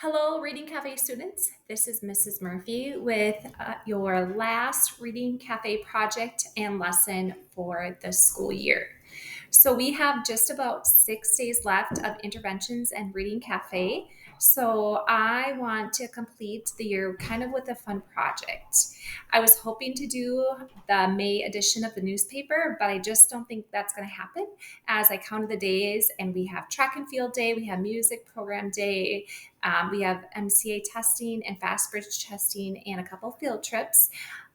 Hello, Reading Cafe students. This is Mrs. Murphy with your last Reading Cafe project and lesson for the school year. So we have just about 6 days left of interventions and Reading Cafe. So I want to complete the year kind of with a fun project. I was hoping to do the May edition of the newspaper, but I just don't think that's going to happen as I counted the days and we have track and field day, we have music program day, we have MCA testing and fast bridge testing and a couple field trips.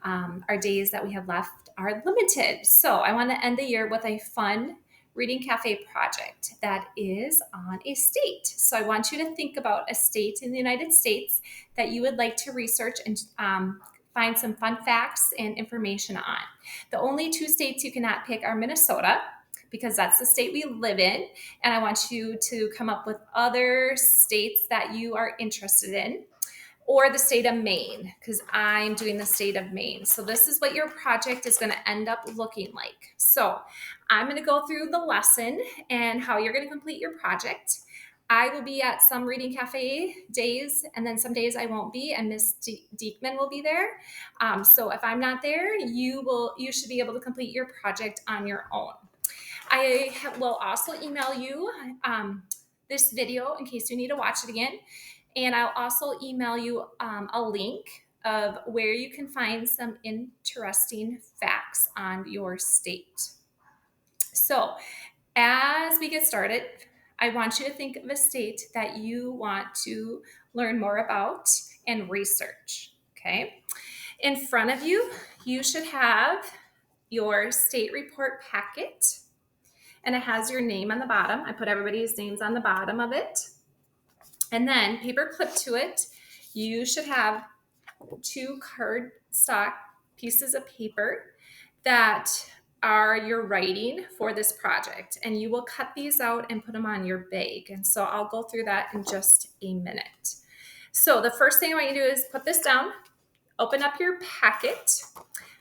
Our days that we have left are limited. So I want to end the year with a fun Reading Cafe project that is on a state. So I want you to think about a state in the United States that you would like to research and find some fun facts and information on. The only two states you cannot pick are Minnesota, because that's the state we live in. And I want you to come up with other states that you are interested in, or the state of Maine, because I'm doing the state of Maine. So this is what your project is going to end up looking like. So I'm going to go through the lesson and how you're going to complete your project. I will be at some Reading Cafe days, and then some days I won't be, and Miss Diekman will be there. So if I'm not there, you should be able to complete your project on your own. Will also email you this video in case you need to watch it again. And I'll also email you a link of where you can find some interesting facts on your state. So as we get started, I want you to think of a state that you want to learn more about and research, okay? In front of you, you should have your state report packet, and it has your name on the bottom. I put everybody's names on the bottom of it. And then paper clipped to it, you should have 2 cardstock pieces of paper that are your writing for this project. And you will cut these out and put them on your bag. And so I'll go through that in just a minute. So the first thing I want you to do is put this down, open up your packet.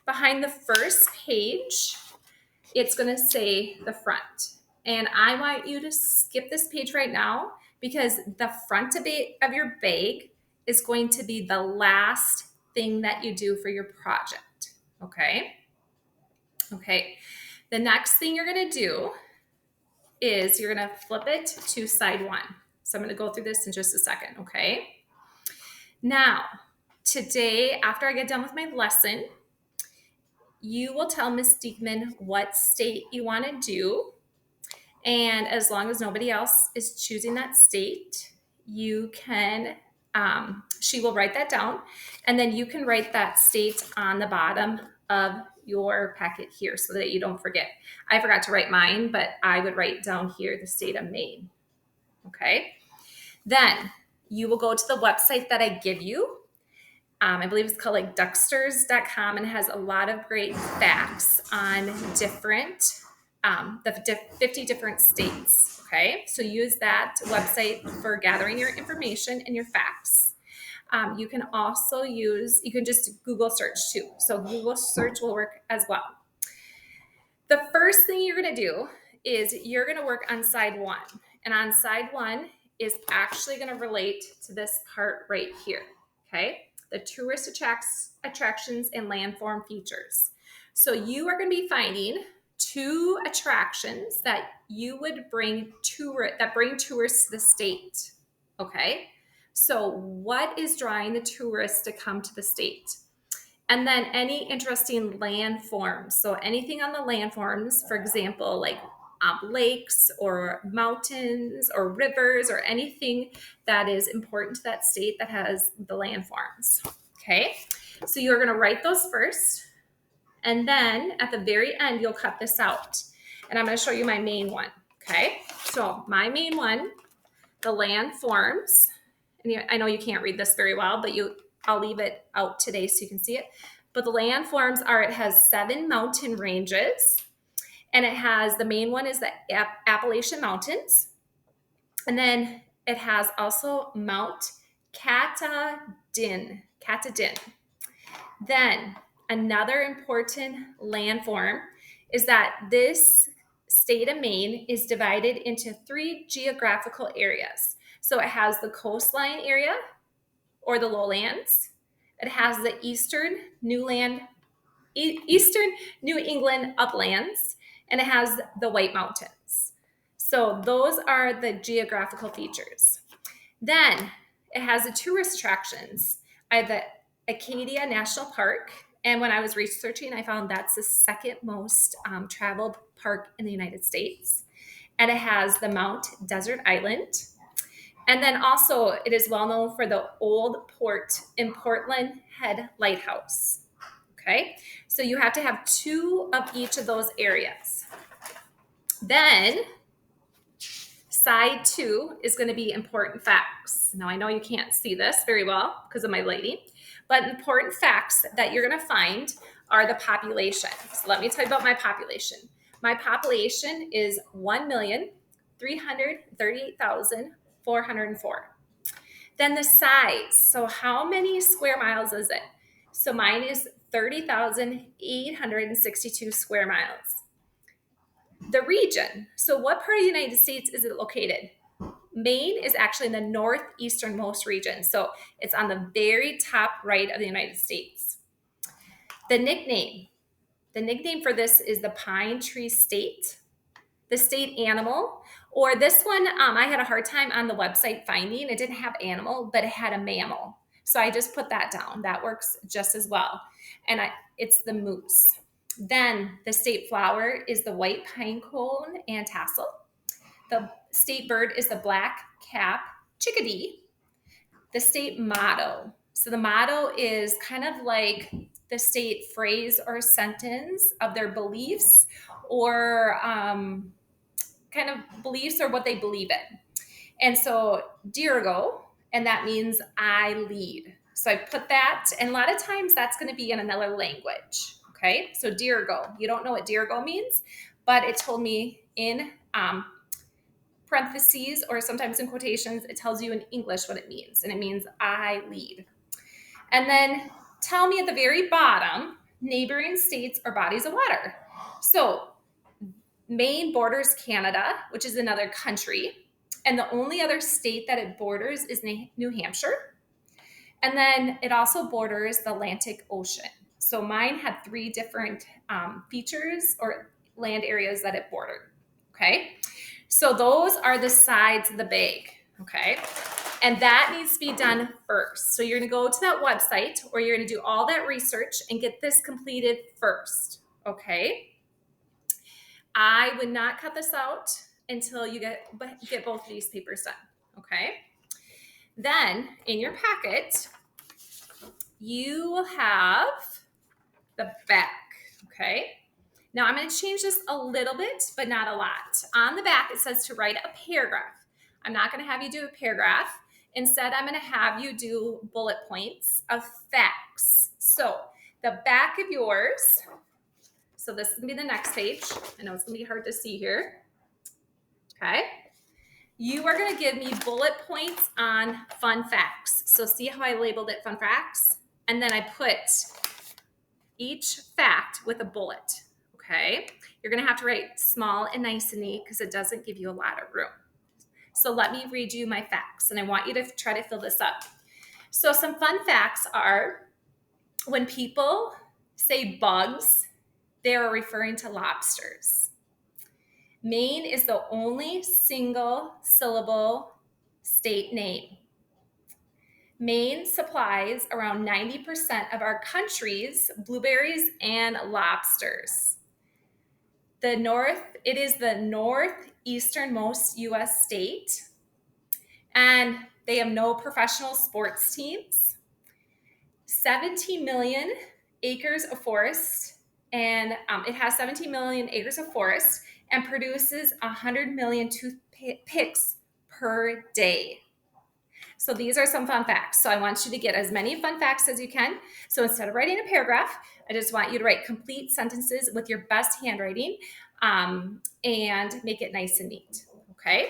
Behind the first page, it's going to say the front. And I want you to skip this page right now because the front of your bag is going to be the last thing that you do for your project. Okay? Okay. The next thing you're going to do is you're going to flip it to side 1. So I'm going to go through this in just a second. Okay? Now, today, after I get done with my lesson, you will tell Miss Diekman what state you want to do. And as long as nobody else is choosing that state, you can, she will write that down. And then you can write that state on the bottom of your packet here so that you don't forget. I forgot to write mine, but I would write down here the state of Maine. Okay. Then you will go to the website that I give you. I believe it's called like ducksters.com, and it has a lot of great facts on different, the 50 different states. Okay, so use that website for gathering your information and your facts. You can also you can just Google search too. So Google search will work as well. The first thing you're going to do is you're going to work on side 1. And on side 1 is actually going to relate to this part right here. Okay, the tourist attractions and landform features. So you are going to be finding 2 attractions that you would bring tourists to the state. Okay, so what is drawing the tourists to come to the state? And then any interesting landforms. So anything on the landforms, for example, like lakes or mountains or rivers or anything that is important to that state that has the landforms. Okay, so you're going to write those first. And then at the very end, you'll cut this out. And I'm going to show you my main one. Okay, so my main one, the landforms. And I know you can't read this very well, but I'll leave it out today so you can see it. But the landforms it has 7 mountain ranges. And it has, the main one is the Appalachian Mountains. And then it has also Mount Katahdin. Then another important landform is that this state of Maine is divided into 3 geographical areas. So it has the coastline area or the lowlands. It has the eastern New England uplands, and it has the White Mountains. So those are the geographical features. Then it has the tourist attractions. I have the Acadia National Park, and when I was researching, I found that's the second most traveled park in the United States. And it has the Mount Desert Island. And then also, it is well known for the Old Port in Portland Head Lighthouse. Okay, so you have to have 2 of each of those areas. Then side 2 is going to be important facts. Now I know you can't see this very well because of my lighting, but important facts that you're going to find are the population. So let me tell you about my population. My population is 1,338,404. Then the size. So how many square miles is it? So mine is 30,862 square miles. The region. So what part of the United States is it located? Maine is actually in the northeasternmost region. So it's on the very top right of the United States. The nickname. The nickname for this is the Pine Tree State. The state animal, or this one, I had a hard time on the website finding. It didn't have animal, but it had a mammal. So I just put that down. That works just as well. And it's the moose. Then the state flower is the white pine cone and tassel. The state bird is the black cap chickadee. The state motto. So the motto is kind of like the state phrase or sentence of their beliefs or kind of beliefs or what they believe in. And so Dirigo, and that means I lead. So I put that, and a lot of times that's going to be in another language. Okay, so Dirigo. You don't know what Dirigo means, but it told me in parentheses or sometimes in quotations, it tells you in English what it means, and it means I lead. And then tell me at the very bottom, neighboring states or bodies of water. So Maine borders Canada, which is another country, and the only other state that it borders is New Hampshire. And then it also borders the Atlantic Ocean. So mine had 3 different features or land areas that it bordered. Okay, so those are the sides of the bag. Okay, and that needs to be done first. So you're going to go to that website, or you're going to do all that research and get this completed first. Okay. I would not cut this out until you get both of these papers done, okay? Then, in your packet, you will have the back, okay? Now, I'm going to change this a little bit, but not a lot. On the back, it says to write a paragraph. I'm not going to have you do a paragraph. Instead, I'm going to have you do bullet points of facts. So, the back of yours... So this is going to be the next page. I know it's going to be hard to see here. Okay. You are going to give me bullet points on fun facts. So see how I labeled it fun facts? And then I put each fact with a bullet. Okay. You're going to have to write small and nice and neat because it doesn't give you a lot of room. So let me read you my facts, and I want you to try to fill this up. So some fun facts are when people say bugs, they are referring to lobsters. Maine is the only single syllable state name. Maine supplies around 90% of our country's blueberries and lobsters. It is the northeasternmost U.S. state, and they have no professional sports teams. 17 million acres of forest. And it has 17 million acres of forest and produces 100 million toothpicks per day. So these are some fun facts. So I want you to get as many fun facts as you can. So instead of writing a paragraph, I just want you to write complete sentences with your best handwriting and make it nice and neat. Okay.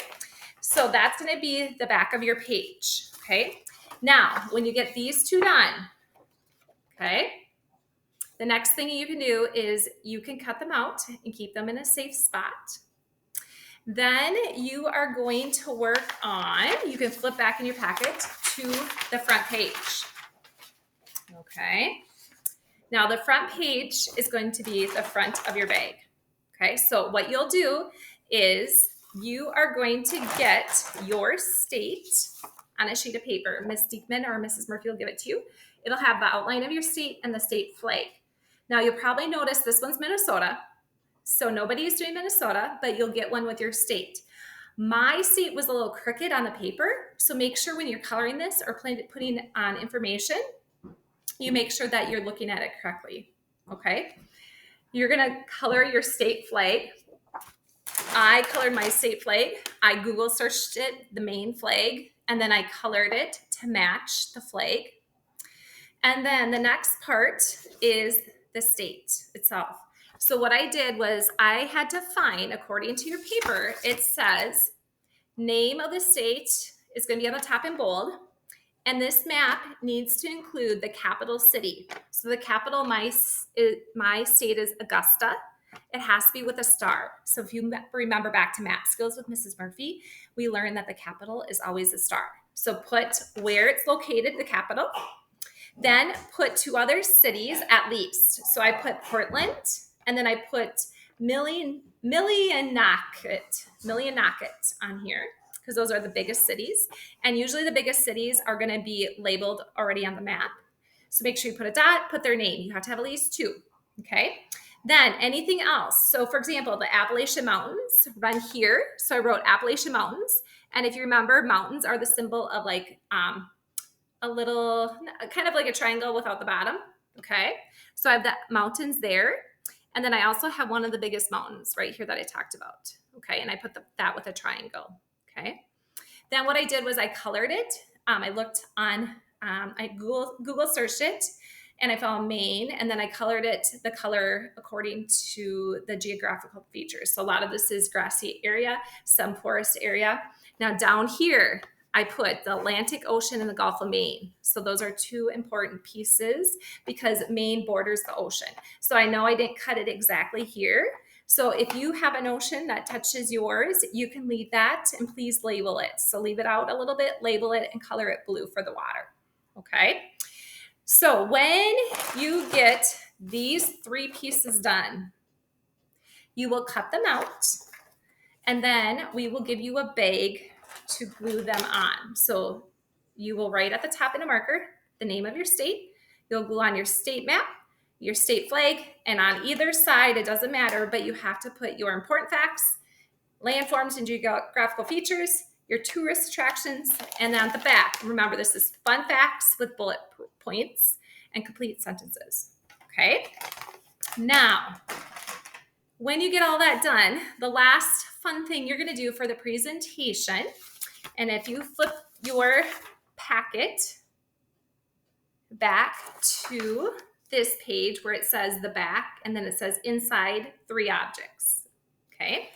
So that's going to be the back of your page. Okay. Now, when you get these 2 done, okay, the next thing you can do is you can cut them out and keep them in a safe spot. Then you are going to work on, you can flip back in your packet to the front page. Okay. Now the front page is going to be the front of your bag. Okay, so what you'll do is you are going to get your state on a sheet of paper. Miss Diekman or Mrs. Murphy will give it to you. It'll have the outline of your state and the state flag. Now you'll probably notice this one's Minnesota. So nobody is doing Minnesota, but you'll get one with your state. My state was a little crooked on the paper, so make sure when you're coloring this or putting on information, you make sure that you're looking at it correctly, okay? You're gonna color your state flag. I colored my state flag. I Google searched it, the main flag, and then I colored it to match the flag. And then the next part is the state itself. So what I did was I had to find, according to your paper, it says name of the state is going to be on the top in bold. And this map needs to include the capital city. So the capital, my state is Augusta. It has to be with a star. So if you remember back to map skills with Mrs. Murphy, we learned that the capital is always a star. So put where it's located, the capital. Then put 2 other cities at least. So I put Portland, and then I put Millinocket on here, because those are the biggest cities. And usually the biggest cities are going to be labeled already on the map. So make sure you put a dot, put their name. You have to have at least 2, okay? Then anything else. So for example, the Appalachian Mountains run here. So I wrote Appalachian Mountains. And if you remember, mountains are the symbol of like a little, kind of like a triangle without the bottom, okay? So I have the mountains there. And then I also have one of the biggest mountains right here that I talked about, okay? And I put that with a triangle, okay? Then what I did was I colored it. I looked on, I Google searched it, and I found Maine, and then I colored it the color according to the geographical features. So a lot of this is grassy area, some forest area. Now down here, I put the Atlantic Ocean and the Gulf of Maine. So those are 2 important pieces because Maine borders the ocean. So I know I didn't cut it exactly here. So if you have an ocean that touches yours, you can leave that, and please label it. So leave it out a little bit, label it, and color it blue for the water, okay? So when you get these 3 pieces done, you will cut them out, and then we will give you a bag to glue them on. So you will write at the top in a marker the name of your state. You'll glue on your state map, your state flag, and on either side, it doesn't matter, but you have to put your important facts, landforms and geographical features, your tourist attractions, and then at the back, remember this is fun facts with bullet points and complete sentences, okay? Now, when you get all that done, the last fun thing you're gonna do for the presentation, and if you flip your packet back to this page where it says the back, and then it says inside 3 objects, okay?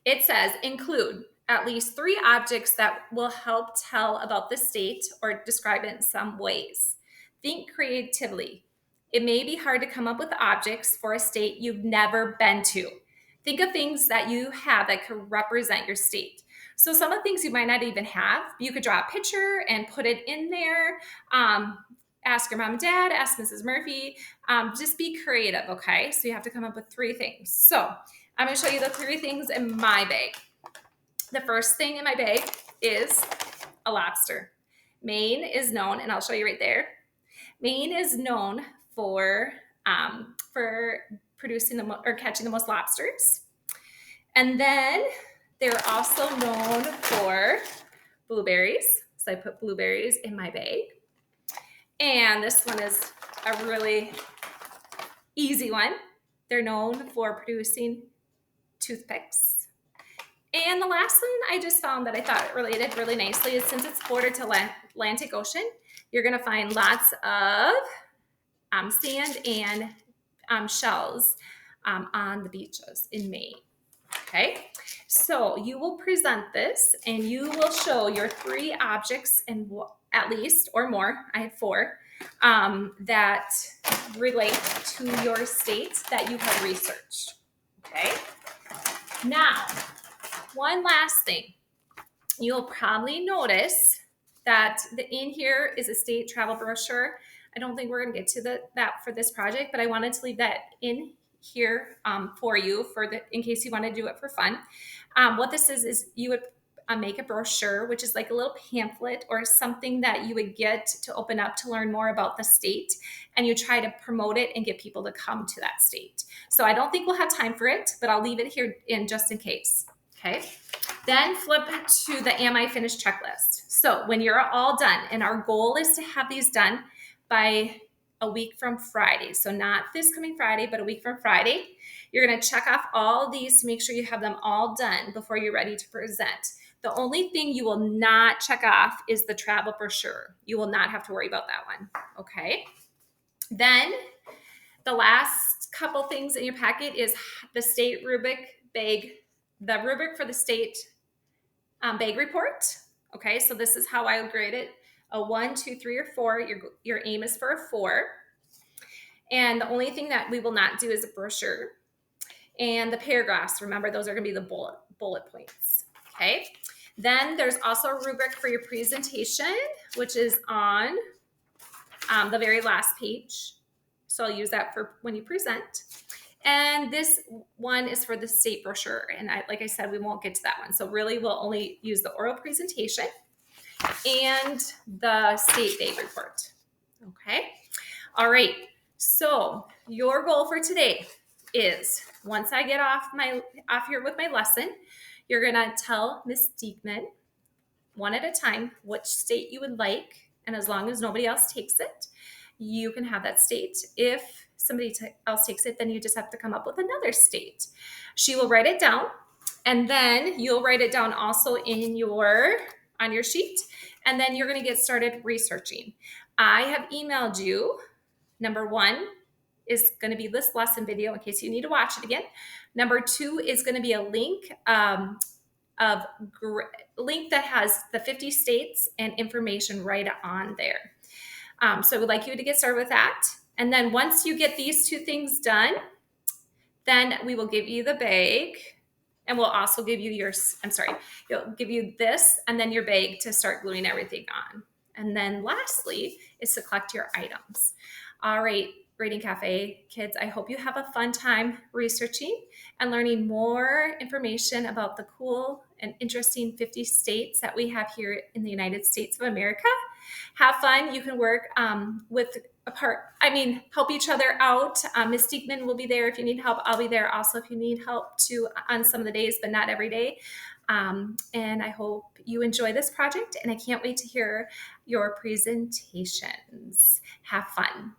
It says include at least 3 objects that will help tell about the state or describe it in some ways. Think creatively. It may be hard to come up with objects for a state you've never been to. Think of things that you have that could represent your state. So some of the things you might not even have, you could draw a picture and put it in there. Ask your mom and dad, ask Mrs. Murphy. Just be creative, okay? So you have to come up with 3 things. So I'm gonna show you the 3 things in my bag. The first thing in my bag is a lobster. Maine is known, and I'll show you right there. Maine is known for producing or catching the most lobsters. And then they're also known for blueberries. So I put blueberries in my bag. And this one is a really easy one. They're known for producing toothpicks. And the last one I just found that I thought it related really nicely is since it's bordered to Atlantic Ocean, you're gonna find lots of sand and shells on the beaches in Maine. Okay, so you will present this and you will show your 3 objects and at least or more, I have 4, that relate to your state that you have researched. Okay, now one last thing. You'll probably notice that in here is a state travel brochure. I don't think we're going to get to that for this project, but I wanted to leave that in here for you in case you want to do it for fun. What this is you would make a brochure, which is like a little pamphlet or something that you would get to open up to learn more about the state, and you try to promote it and get people to come to that state. So I don't think we'll have time for it, but I'll leave it here in just in case. Okay. Then flip to the Am I Finished checklist. So when you're all done, and our goal is to have these done by a week from Friday. So not this coming Friday, but a week from Friday. You're going to check off all these to make sure you have them all done before you're ready to present. The only thing you will not check off is the travel brochure. You will not have to worry about that one. Okay. Then the last couple things in your packet is the state rubric bag, the rubric for the state bag report. Okay, so this is how I would grade it: a 1, 2, 3, or 4. Your aim is for a 4. And the only thing that we will not do is a brochure. And the paragraphs, remember, those are going to be the bullet points. Okay. Then there's also a rubric for your presentation, which is on the very last page. So I'll use that for when you present. And this one is for the state brochure. And like I said, we won't get to that one. So really we'll only use the oral presentation and the state bag report. Okay. All right. So your goal for today is, once I get off here with my lesson, you're going to tell Miss Diekman one at a time which state you would like. And as long as nobody else takes it, you can have that state. If somebody else takes it, then you just have to come up with another state. She will write it down, and then you'll write it down also on your sheet, and then you're going to get started researching. I have emailed you. Number 1 is going to be this lesson video in case you need to watch it again. Number 2 is going to be a link link that has the 50 states and information right on there. So I would like you to get started with that. And then once you get these 2 things done, then we will give you the bag, and we'll also give you you'll give you this and then your bag to start gluing everything on. And then lastly is to collect your items. All right, Reading Cafe kids, I hope you have a fun time researching and learning more information about the cool and interesting 50 states that we have here in the United States of America. Have fun. You can work help each other out. Miss Diekman will be there if you need help. I'll be there also if you need help too on some of the days, but not every day. And I hope you enjoy this project, and I can't wait to hear your presentations. Have fun.